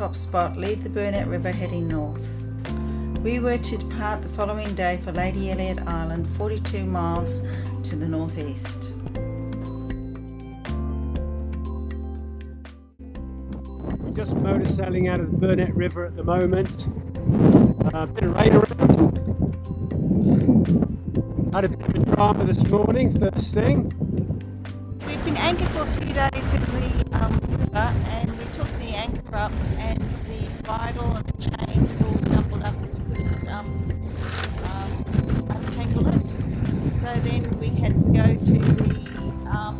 top spot, leave the Burnett River heading north. We were to depart the following day for Lady Elliot Island, 42 miles to the northeast. We're just motor sailing out of the Burnett River at the moment. A bit of rain around. Had a bit of a drama this morning, first thing. We've been anchored for a few days in the river, and we took the anchor up and the bridle and the chain was all jumbled up and we couldn't untangle it. So then we had to go to the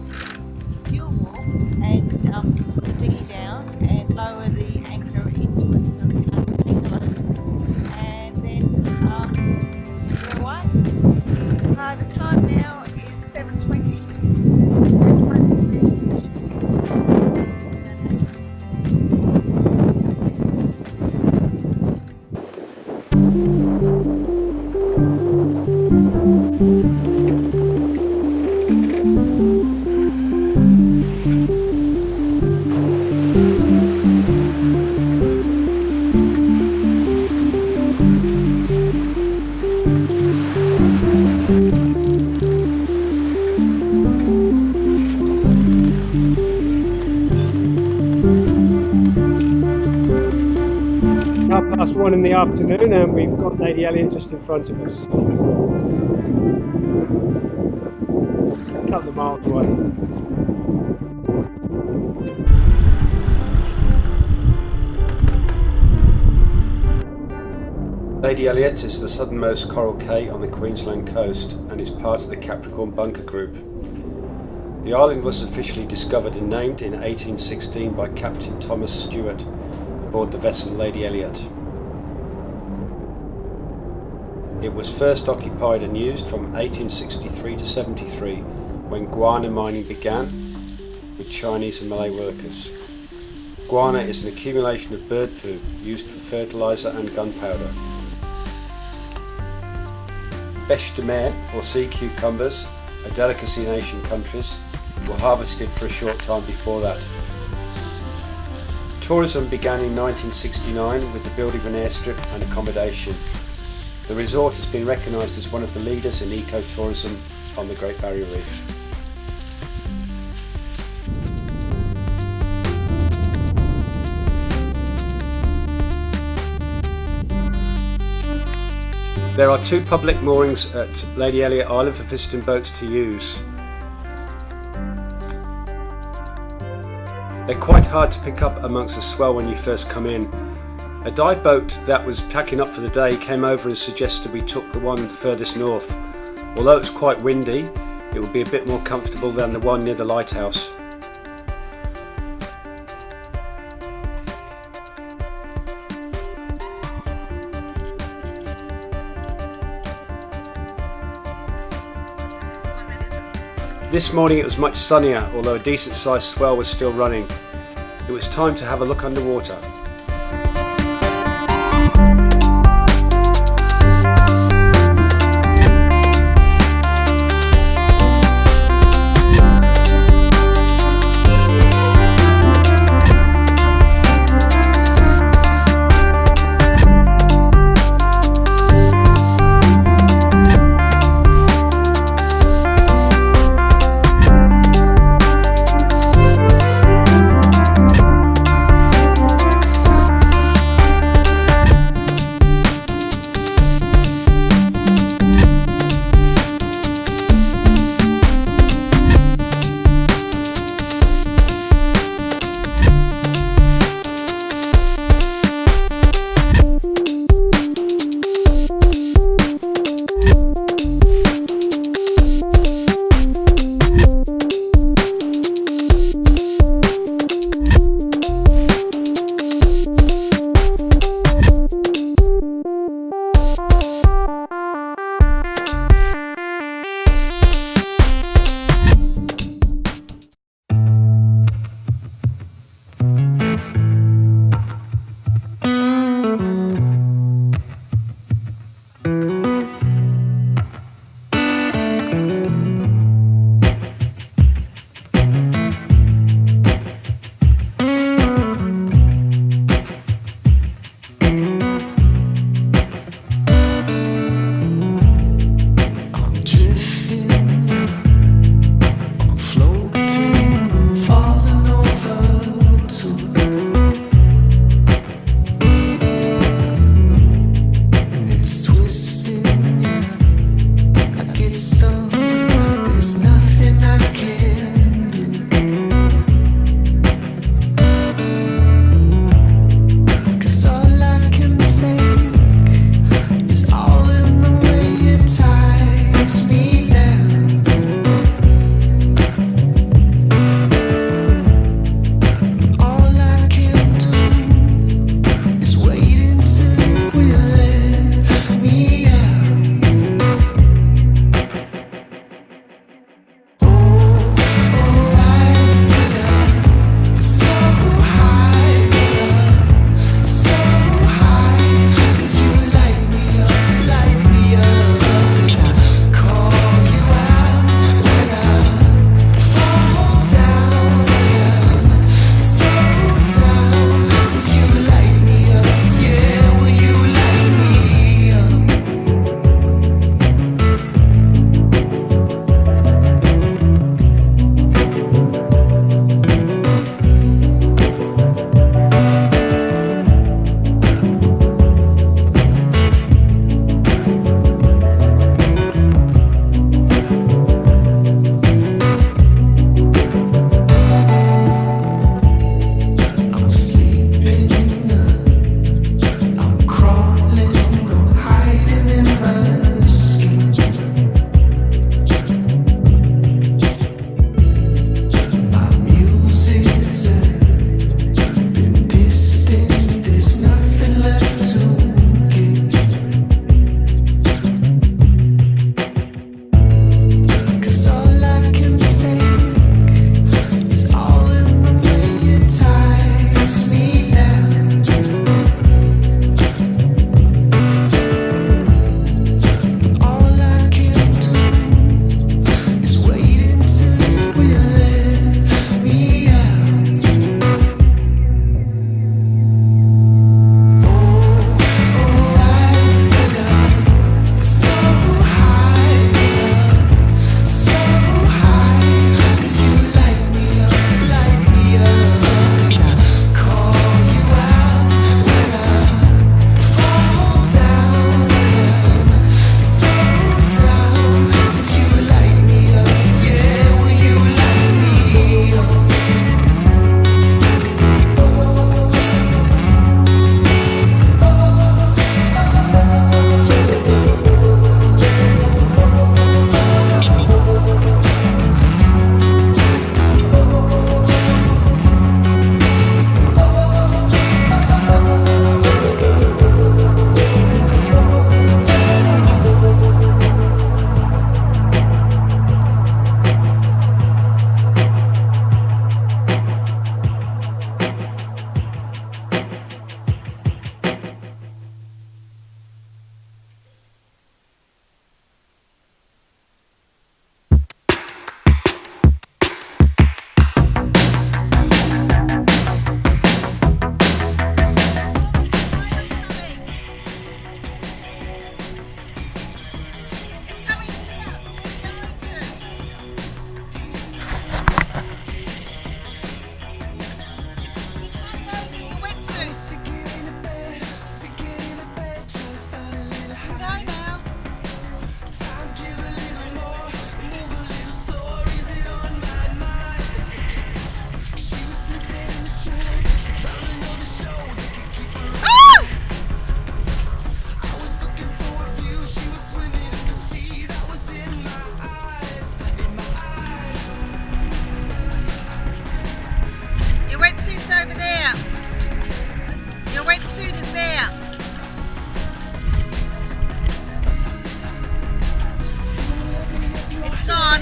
fuel wharf and put the dinghy down and lower the anchor into it so we could untangle it. And then we're away. The time now is 7:20. Past 1 in the afternoon, and we've got Lady Elliot just in front of us. A couple of miles away. Lady Elliot is the southernmost coral cay on the Queensland coast and is part of the Capricorn Bunker Group. The island was officially discovered and named in 1816 by Captain Thomas Stewart aboard the vessel Lady Elliot. It was first occupied and used from 1863 to 73 when guano mining began with Chinese and Malay workers. Guano is an accumulation of bird poo used for fertiliser and gunpowder. Bêche de mer, or sea cucumbers, a delicacy in Asian countries, were harvested for a short time before that. Tourism began in 1969 with the building of an airstrip and accommodation. The resort has been recognised as one of the leaders in ecotourism on the Great Barrier Reef. There are 2 public moorings at Lady Elliot Island for visiting boats to use. They're quite hard to pick up amongst the swell when you first come in. A dive boat that was packing up for the day came over and suggested we took the one furthest north. Although it's quite windy, it would be a bit more comfortable than the one near the lighthouse. This morning it was much sunnier, although a decent sized swell was still running. It was time to have a look underwater. wetsuit is out. It's gone.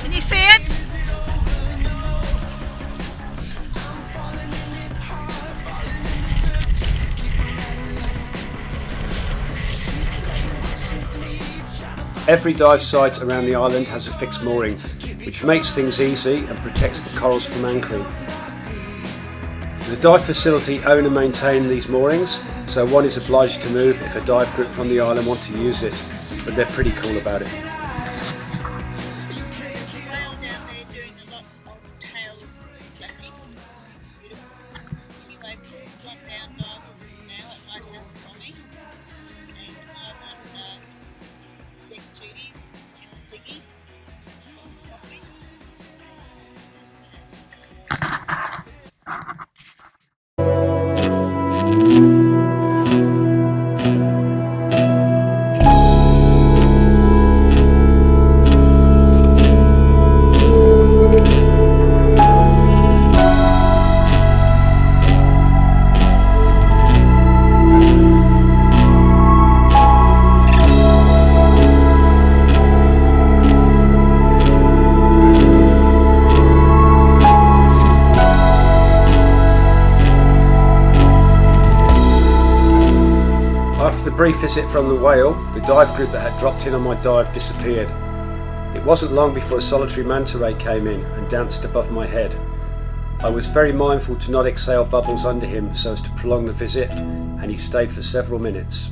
Can you see it? Every dive site around the island has a fixed mooring, which makes things easy and protects the corals from anchoring. The dive facility own and maintain these moorings, so one is obliged to move if a dive group from the island want to use it, but they're pretty cool about it. Whale down there doing a lot of tail slapping. It's beautiful. Anyway, Paul's gone down dive with us now at Lighthouse Bombing, and I'm on deck duties in the dinghy. Coffee. After the brief visit from the whale, the dive group that had dropped in on my dive disappeared. It wasn't long before a solitary manta ray came in and danced above my head. I was very mindful to not exhale bubbles under him so as to prolong the visit, and he stayed for several minutes.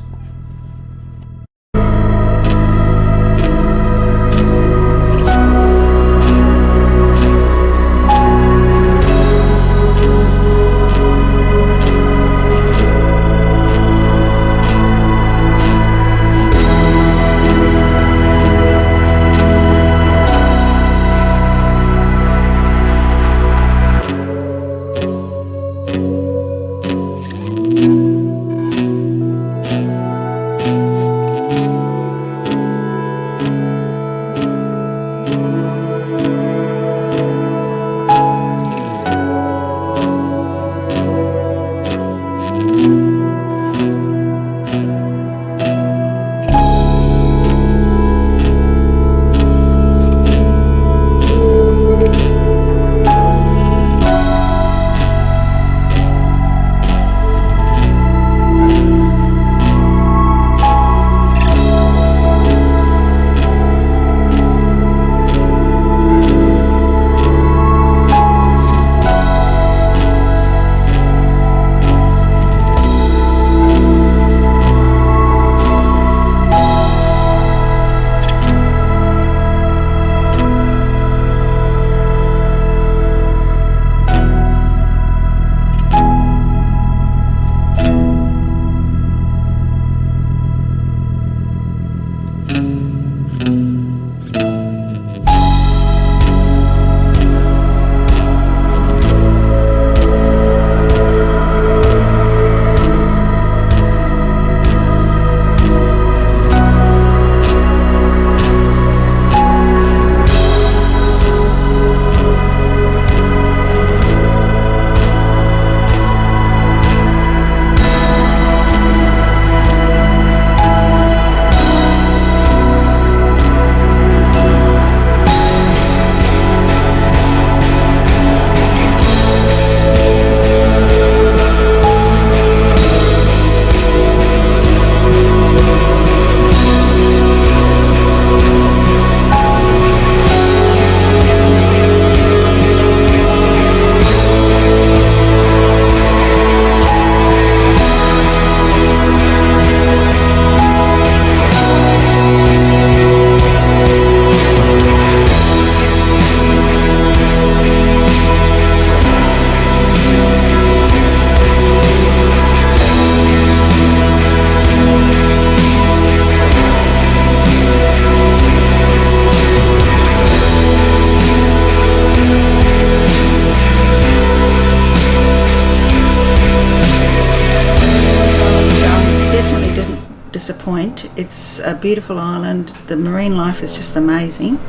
disappoint. It's a beautiful island. The marine life is just amazing.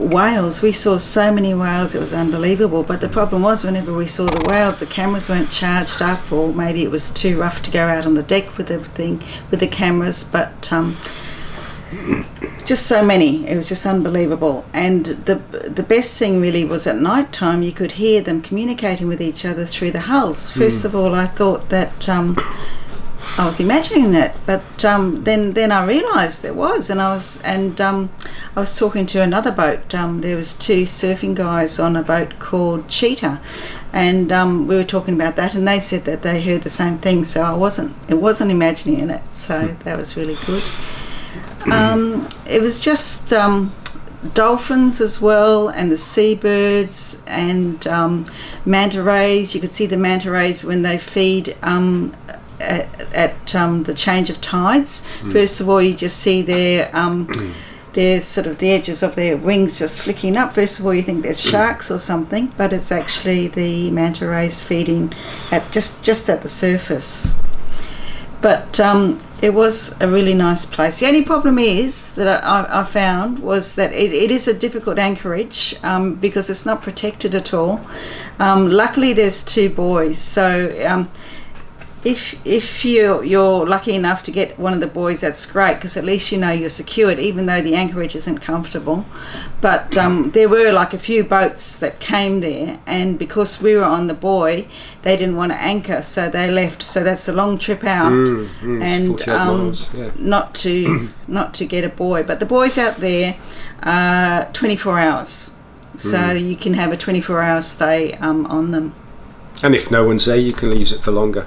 whales. We saw so many whales, it was unbelievable. But the problem was, whenever we saw the whales, the cameras weren't charged up, or maybe it was too rough to go out on the deck with the cameras. But just so many, it was just unbelievable. And the best thing really was at night time, you could hear them communicating with each other through the hulls. First of all, I thought that I was imagining that, but then I realised it was, and I was talking to another boat. There was two surfing guys on a boat called Cheetah, and we were talking about that, and they said that they heard the same thing. So it wasn't imagining it. So that was really good. It was just dolphins as well, and the seabirds, and manta rays. You could see the manta rays when they feed at the change of tides. First of all, you just see their sort of the edges of their wings just flicking up. First of all, you think there's sharks or something, but it's actually the manta rays feeding at just at the surface. But it was a really nice place. The only problem is that I found was that it is a difficult anchorage because it's not protected at all. Luckily, there's two buoys, so if you're lucky enough to get one of the buoys, that's great, because at least you know you're secured, even though the anchorage isn't comfortable. But there were like a few boats that came there, and because we were on the buoy, they didn't want to anchor, so they left. So that's a long trip out, and 48 miles, not to get a buoy. But the buoy's out there 24 hours, so you can have a 24-hour stay on them. And if no one's there, you can use it for longer.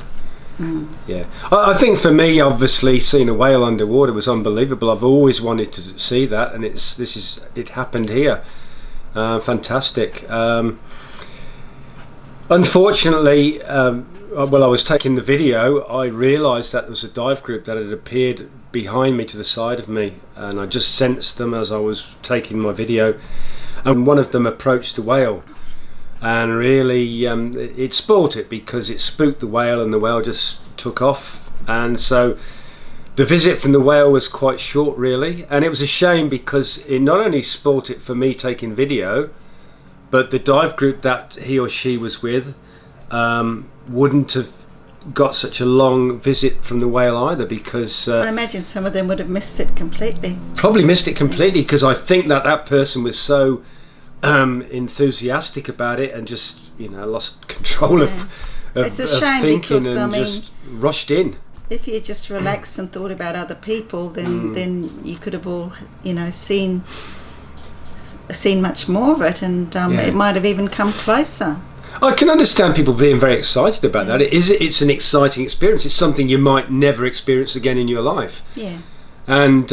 Yeah, I think for me, obviously, seeing a whale underwater was unbelievable. I've always wanted to see that, and it happened here. Fantastic. Unfortunately, while I was taking the video, I realised that there was a dive group that had appeared behind me to the side of me, and I just sensed them as I was taking my video, and one of them approached the whale. And really, it spoilt it, because it spooked the whale, and the whale just took off. And so the visit from the whale was quite short, really. And it was a shame, because it not only spoilt it for me taking video, but the dive group that he or she was with wouldn't have got such a long visit from the whale either, because I imagine some of them would have missed it completely. Probably missed it completely, because I think that person was so enthusiastic about it, and just lost control of it's a shame, thinking, because and just rushed in. If you just relaxed and thought about other people, then you could have all seen much more of it, and it might have even come closer. I can understand people being very excited about that. It's an exciting experience. It's something you might never experience again in your life. Yeah. And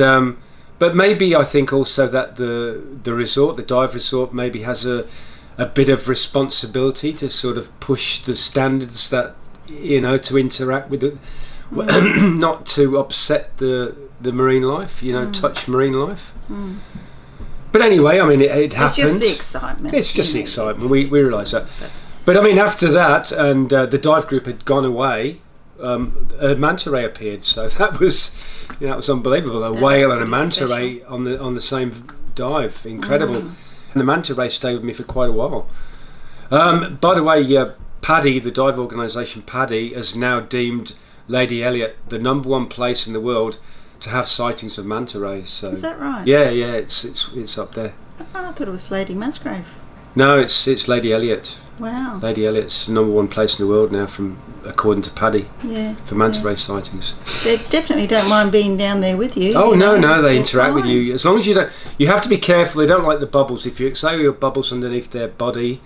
but maybe I think also that the resort, the dive resort, maybe has a bit of responsibility to sort of push the standards that to interact with it, not to upset the marine life, touch marine life. But anyway, I mean, it happened. It's just the excitement. It's just the excitement. We realise that. But I mean, after that, and the dive group had gone away, a manta ray appeared. So that was unbelievable. A whale and a manta ray on the same dive. Incredible. And the manta ray stayed with me for quite a while. By the way, Paddy, the dive organisation Paddy, has now deemed Lady Elliot the #1 place in the world to have sightings of manta rays. So is that right? Yeah, it's up there. Oh, I thought it was Lady Musgrave. No, it's Lady Elliot. Wow. Lady Elliot's #1 place in the world now, according to Paddy. Yeah. For manta ray sightings. They definitely don't mind being down there with you. Oh no, they interact with you as long as you don't. You have to be careful. They don't like the bubbles. If you say your bubbles underneath their body,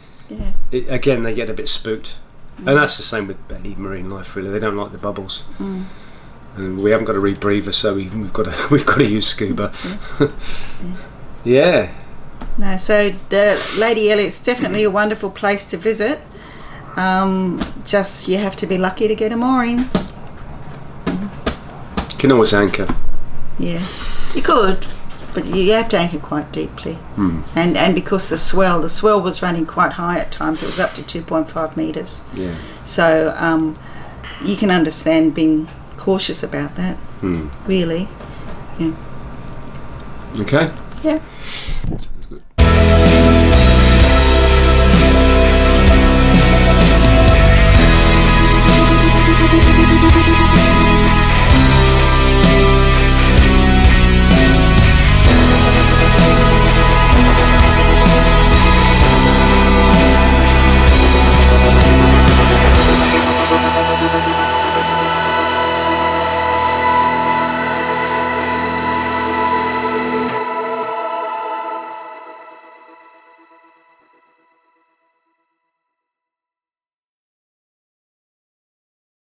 again they get a bit spooked. And that's the same with any marine life, really. They don't like the bubbles. And we haven't got a rebreather, so we've got to use scuba. Yeah. No, so Lady Elliot's definitely a wonderful place to visit. Just you have to be lucky to get a mooring. You can always anchor. Yeah, you could, but you have to anchor quite deeply. And because the swell was running quite high at times. It was up to 2.5 metres. Yeah. So you can understand being cautious about that. Really. Yeah. Okay. Yeah.